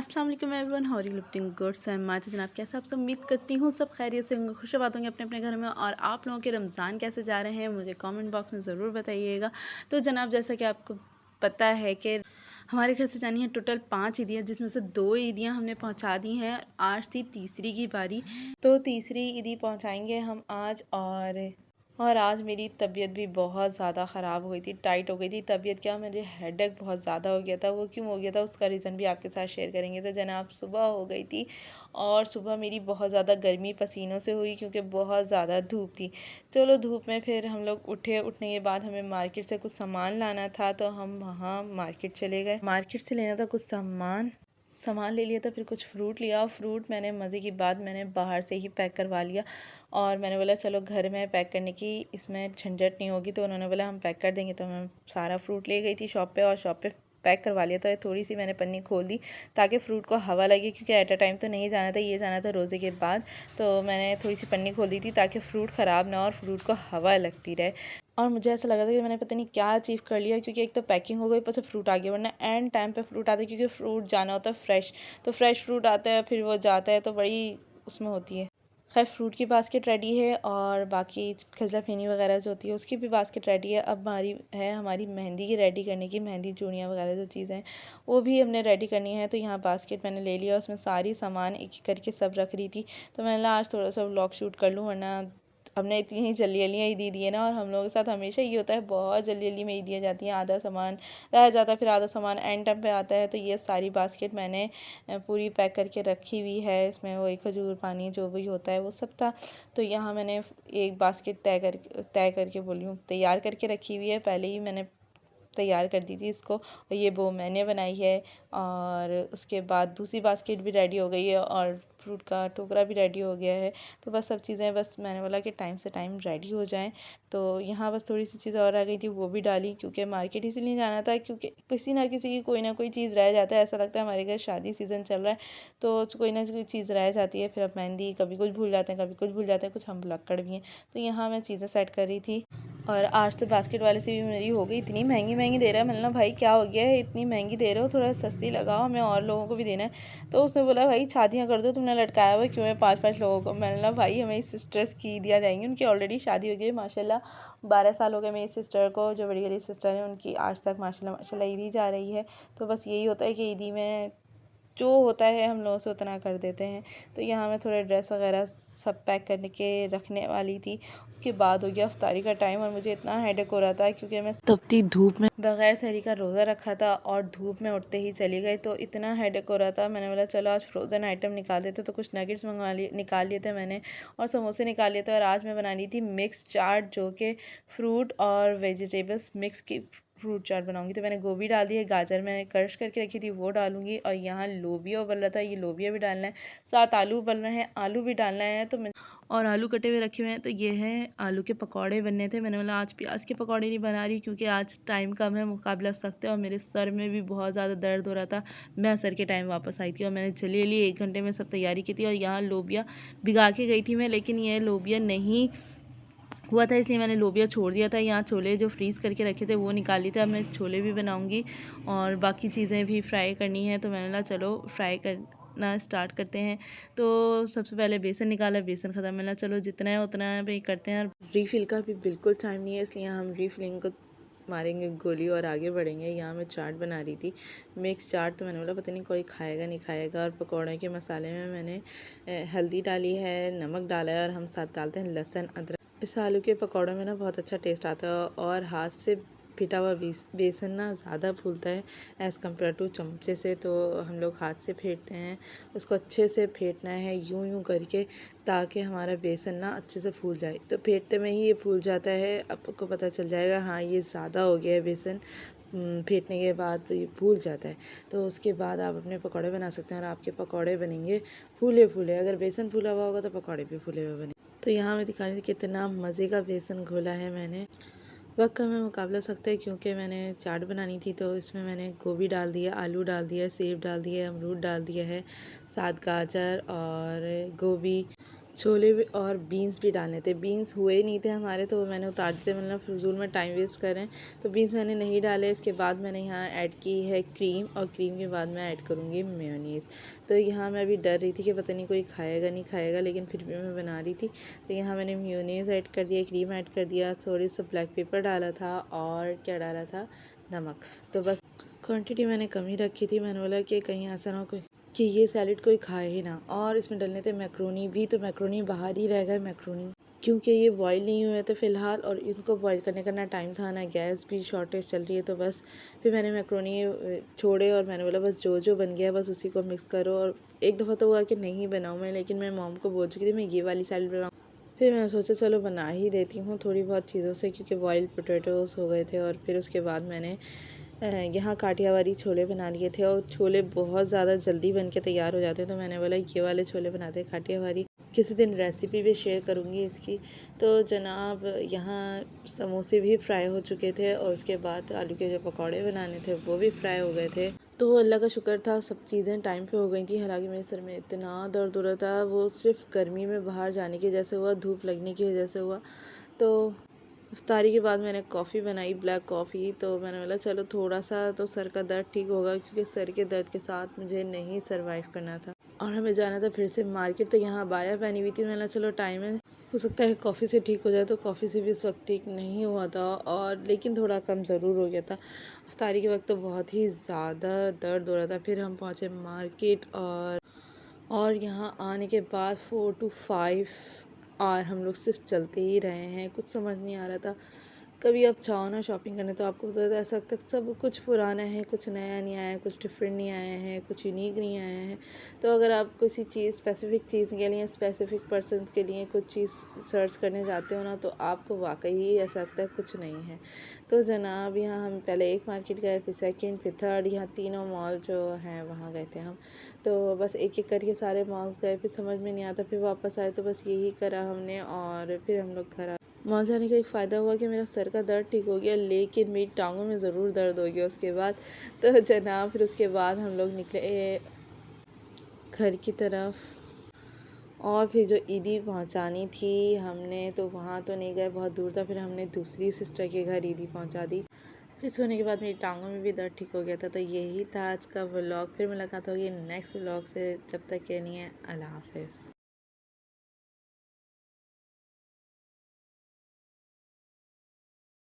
अस्सलाम वालेकुम everyone, how are you looking good. So मैं जनाब कैसे आप सब, उम्मीद करती हूँ सब खैरियत से होंगे, खुश बात होंगे अपने अपने घर में। और आप लोगों के रमज़ान कैसे जा रहे हैं मुझे कमेंट बॉक्स में ज़रूर बताइएगा। तो जनाब जैसा कि आपको पता है कि हमारे घर से जानी है टोटल 5 ईदियाँ, जिसमें से 2 ईदियाँ हमने पहुंचा दी हैं। आज थी तीसरी की बारी, तो तीसरी ईदी पहुंचाएंगे हम आज। और आज मेरी तबीयत भी बहुत ज़्यादा ख़राब हो गई थी, टाइट हो गई थी तबीयत। क्या मेरे हेडेक बहुत ज़्यादा हो गया था, वो क्यों हो गया था उसका रीज़न भी आपके साथ शेयर करेंगे। तो जनाब सुबह हो गई थी और सुबह मेरी बहुत ज़्यादा गर्मी पसीनों से हुई, क्योंकि बहुत ज़्यादा धूप थी। चलो धूप में फिर हम लोग उठने के बाद हमें मार्केट से कुछ सामान लाना था, तो हम वहाँ मार्केट चले गए। मार्केट से लेना था कुछ सामान ले लिया था, फिर कुछ फ्रूट लिया। फ्रूट मैंने मज़े की बात मैंने बाहर से ही पैक करवा लिया, और मैंने बोला चलो घर में पैक करने की इसमें झंझट नहीं होगी, तो उन्होंने बोला हम पैक कर देंगे। तो मैं सारा फ्रूट ले गई थी शॉप पे, और शॉप पे पैक करवा लिया था। थोड़ी सी मैंने पन्नी खोल दी ताकि फ़्रूट को हवा लगे, क्योंकि एट अ टाइम तो नहीं जाना था, ये जाना था रोज़े के बाद। तो मैंने थोड़ी सी पन्नी खोल दी थी ताकि फ़्रूट ख़राब ना हो और फ्रूट को हवा लगती रहे। और मुझे ऐसा लगा था कि मैंने पता नहीं क्या अचीव कर लिया, क्योंकि एक तो पैकिंग हो गई, ऊपर से फ्रूट आ गया। वरना एंड टाइम पे फ्रूट आता है, क्योंकि फ्रूट जाना होता है फ्रेश, तो फ्रेश फ्रूट आता है फिर वो जाता है, तो बड़ी उसमें होती है। खैर फ्रूट की बास्केट रेडी है, और बाकी खजला फेनी वगैरह जो होती है उसकी भी बास्केट रेडी है। अब हमारी मेहंदी की रेडी करने की, मेहंदी चूड़ियाँ वगैरह जो चीज़ें हैं वो भी हमने रेडी करनी है। तो यहाँ बास्केट मैंने ले लिया, उसमें सारी सामान एक एक करके सब रख रही थी। तो मैंने कहा आज थोड़ा सा व्लॉग शूट कर लूँ, वरना हमने इतनी जल्दी जल्दी ईदी दी है ना। और हम लोगों के साथ हमेशा ये होता है, बहुत जल्दी जल्दी में ईदियाँ जाती हैं, आधा सामान रह जाता है, फिर आधा सामान एंड टाइम पे आता है। तो ये सारी बास्केट मैंने पूरी पैक करके रखी हुई है। इसमें वही खजूर पानी जो भी होता है वो सब था। तो यहाँ मैंने एक बास्केट तय करके बोली हूँ, तैयार करके रखी हुई है, पहले ही मैंने तैयार कर दी थी इसको, और ये वो मैंने बनाई है। और उसके बाद दूसरी बास्केट भी रेडी हो गई है, और फ्रूट का टोकरा भी रेडी हो गया है। तो बस सब चीज़ें, बस मैंने बोला कि टाइम से टाइम रेडी हो जाएं। तो यहाँ बस थोड़ी सी चीज़ें और आ गई थी, वो भी डाली, क्योंकि मार्केट इसीलिए जाना था क्योंकि किसी ना किसी की कोई ना कोई चीज़ रह जाता है। ऐसा लगता है हमारे घर शादी सीज़न चल रहा है, तो कोई ना कोई चीज़ रह जाती है। फिर अब मेहंदी कभी कुछ भूल जाते हैं, कभी कुछ भूल जाते हैं, कुछ हम भुलक्कड़ भी हैं। तो यहाँ मैं चीज़ें सेट कर रही थी। और आज तो बास्केट वाले से भी मेरी हो गई, इतनी महंगी महंगी दे रहा है। मैंने ना भाई क्या हो गया है, इतनी महंगी दे रहे हो, थोड़ा सस्ती लगाओ, हमें और लोगों को भी देना है। तो उसने बोला भाई शादियाँ कर दो, तुमने लटकाया हुआ क्यों है 5-5 लोगों को। मैंने ना भाई हमें सिस्टर्स की दिया जाएंगी, उनकी ऑलरेडी शादी हो गई है माशाल्लाह। 12 साल हो गए मेरी सिस्टर को, जो बड़ी वाली सिस्टर है उनकी आज तक माशाल्लाह माशाल्लाह ईदी जा रही है। तो बस यही होता है कि ईदी में जो होता है हम लोगों से उतना कर देते हैं। तो यहाँ मैं थोड़े ड्रेस वगैरह सब पैक करने के रखने वाली थी। उसके बाद हो गया इफ्तारी का टाइम, और मुझे इतना हेडेक हो रहा था क्योंकि मैं तपती धूप में बगैर सहरी का रोज़ा रखा था, और धूप में उठते ही चली गई, तो इतना हेडेक हो रहा था। मैंने बोला चलो आज फ्रोज़न आइटम निकाल देते, तो कुछ नगेट्स निकाल लिए थे मैंने, और समोसे निकाल लिए थे। और आज मैं बना रही थी मिक्स चाट, जो कि फ्रूट और वेजिटेबल्स मिक्स की फ्रूट चाट बनाऊंगी। तो मैंने गोभी डाल दी है, गाजर मैंने क्रश करके रखी थी वो डालूंगी, और यहाँ लोबिया उबल रहा था, ये लोबिया भी डालना है, साथ आलू उबल रहे हैं, आलू भी डालना है। तो मैं और आलू कटे हुए रखे हुए हैं, तो ये हैं आलू के पकौड़े बनने थे। मैंने बोला आज प्याज के पकौड़े नहीं बना रही, क्योंकि आज टाइम कम है मुकाबला सख्त है, और मेरे सर में भी बहुत ज़्यादा दर्द हो रहा था। मैं सर के टाइम वापस आई थी, और मैंने जल्दी जल्दी 1 घंटे में सब तैयारी की थी। और यहाँ लोबिया भिगा के गई थी मैं, लेकिन ये लोबिया नहीं हुआ था, इसलिए मैंने लोबिया छोड़ दिया था। यहाँ छोले जो फ्रीज़ करके रखे थे वो निकाल लिए थे, अब मैं छोले भी बनाऊँगी, और बाकी चीज़ें भी फ्राई करनी है। तो मैंने बोला चलो फ्राई करना स्टार्ट करते हैं। तो सबसे पहले बेसन निकाला, बेसन ख़त्म। मैंने चलो जितना है उतना पे करते हैं। रीफ़िल का भी बिल्कुल टाइम नहीं है, इसलिए हम रीफ़िलिंग को मारेंगे गोली और आगे बढ़ेंगे। यहाँ मैं चाट बना रही थी, मिक्स चाट। तो मैंने बोला पता नहीं कोई खाएगा नहीं खाएगा। और पकौड़े के मसाले में मैंने हल्दी डाली है, नमक डाला है, और हम साथ डालते हैं लहसुन अदरक। इस आलू के पकौड़ों में ना बहुत अच्छा टेस्ट आता है, और हाथ से पिटा हुआ बेसन ना ज़्यादा फूलता है एज़ कम्पेयर टू चमचे से। तो हम लोग हाथ से फेंटते हैं, उसको अच्छे से फेंटना है यूं यूं करके, ताकि हमारा बेसन ना अच्छे से फूल जाए। तो फेंटते में ही ये फूल जाता है, आपको पता चल जाएगा हाँ ये ज़्यादा हो गया है बेसन। फेंटने के बाद ये फूल जाता है, तो उसके बाद आप अपने पकौड़े बना सकते हैं, और आपके पकौड़े बनेंगे फूले फूले। अगर बेसन फूला हुआ होगा तो पकौड़े भी फूले हुए बने। तो यहाँ मैं दिखा रही थी कितना मज़े का बेसन घोला है मैंने। वक्त का मैं मुकाबला सकता है, क्योंकि मैंने चाट बनानी थी, तो इसमें मैंने गोभी डाल दिया, आलू डाल दिया, सेब डाल दिया, अमरूद डाल दिया है, साथ गाजर और गोभी छोले भी और बीन्स भी डालने थे। बीन्स हुए ही नहीं थे हमारे, तो मैंने उतार दिए थे, मतलब फ़िज़ूल में टाइम वेस्ट कर रहे हैं। तो बीन्स मैंने नहीं डाले। इसके बाद मैंने यहाँ ऐड की है क्रीम, और क्रीम के बाद मैं ऐड करूँगी मेयोनीज़। तो यहाँ मैं अभी डर रही थी कि पता नहीं कोई खाएगा नहीं खाएगा, लेकिन फिर भी मैं बना रही थी। तो यहाँ मैंने मेयोनीज़ ऐड कर दिया, क्रीम ऐड कर दिया, थोड़ी सा ब्लैक पेपर डाला था, और क्या डाला था, नमक। तो बस क्वांटिटी मैंने कम ही रखी थी। मैंने बोला कि कहीं ऐसा ना हो कि ये सैलेड कोई खाए ही ना। और इसमें डलने थे मैक्रोनी भी, तो मैक्रोनी बाहर ही रह गए मैक्रोनी, क्योंकि ये बॉईल नहीं हुए थे फ़िलहाल, और इनको बॉईल करने का ना टाइम था ना गैस भी शॉर्टेज चल रही है। तो बस फिर मैंने मैक्रोनी छोड़े, और मैंने बोला बस जो जो बन गया बस उसी को मिक्स करो। और एक दफ़ा तो हुआ कि नहीं बनाऊँ मैं, लेकिन मैं मॉम को बोल चुकी थी मैं ये वाली सैलेड बनाऊँ। फिर मैं सोचा चलो बना ही देती हूँ थोड़ी बहुत चीज़ों से, क्योंकि बॉइल्ड पोटैटोज़ हो गए थे। और फिर उसके बाद मैंने यहाँ काठियावाड़ी छोले बना लिए थे, और छोले बहुत ज़्यादा जल्दी बन के तैयार हो जाते हैं। तो मैंने बोला ये वाले छोले बनाते हैं काठियावाड़ी, किसी दिन रेसिपी भी शेयर करूँगी इसकी। तो जनाब यहाँ समोसे भी फ्राई हो चुके थे, और उसके बाद आलू के जो पकौड़े बनाने थे वो भी फ्राई हो गए थे। तो अल्लाह का शुक्र था सब चीज़ें टाइम पे हो गई थी। हालांकि मेरे सर में इतना दर्द हो रहा था, वो सिर्फ गर्मी में बाहर जाने की वजह से हुआ, धूप लगने की वजह से हुआ। तो इफ्तारी के बाद मैंने कॉफ़ी बनाई, ब्लैक कॉफ़ी। तो मैंने बोला चलो थोड़ा सा तो सर का दर्द ठीक होगा, क्योंकि सर के दर्द के साथ मुझे नहीं सरवाइव करना था, और हमें जाना था फिर से मार्केट। तो यहाँ बाया पहनी हुई थी। मैंने बोला चलो टाइम है, हो सकता है कॉफ़ी से ठीक हो जाए। तो कॉफ़ी से भी इस वक्त ठीक नहीं हुआ था, और लेकिन थोड़ा कम ज़रूर हो गया था। इफ्तारी के वक्त तो बहुत ही ज़्यादा दर्द हो रहा था। फिर हम पहुँचे मार्केट, और यहाँ आने के बाद 4 to 5 आवर हम लोग सिर्फ चलते ही रहे हैं। कुछ समझ नहीं आ रहा था। कभी आप जाओ ना शॉपिंग करने, तो आपको पता है ऐसा लगता है सब कुछ पुराना है, कुछ नया नहीं आया है, कुछ डिफरेंट नहीं आया है, कुछ यूनिक नहीं आया है। तो अगर आप किसी चीज़ स्पेसिफ़िक चीज़ के लिए, स्पेसिफ़िक पर्सन्स के लिए कुछ चीज़ सर्च करने जाते हो ना, तो आपको वाक़ई ही ऐसा लगता है कुछ नहीं है। तो जनाब यहाँ हम पहले एक मार्केट गए, फिर सेकंड, फिर थर्ड, यहाँ तीनों मॉल जो हैं वहाँ गए थे हम। तो बस एक-एक करके सारे मॉल्स गए, फिर समझ में नहीं आता, फिर वापस आए। तो बस यही करा हमने, और फिर हम लोग घर मॉल जाने का एक फ़ायदा हुआ कि मेरा सर का दर्द ठीक हो गया, लेकिन मेरी टाँगों में ज़रूर दर्द हो गया उसके बाद। तो जनाब फिर उसके बाद हम लोग निकले घर की तरफ, और फिर जो ईदी पहुंचानी थी हमने, तो वहाँ तो नहीं गए, बहुत दूर था। फिर हमने दूसरी सिस्टर के घर ईदी पहुंचा दी। फिर सोने के बाद मेरी टाँगों में भी दर्द ठीक हो गया था। तो यही था आज का व्लॉग। फिर मुलाकात होगी नेक्स्ट व्लॉग से। जब तक के लिए अल्लाह हाफ़िज़।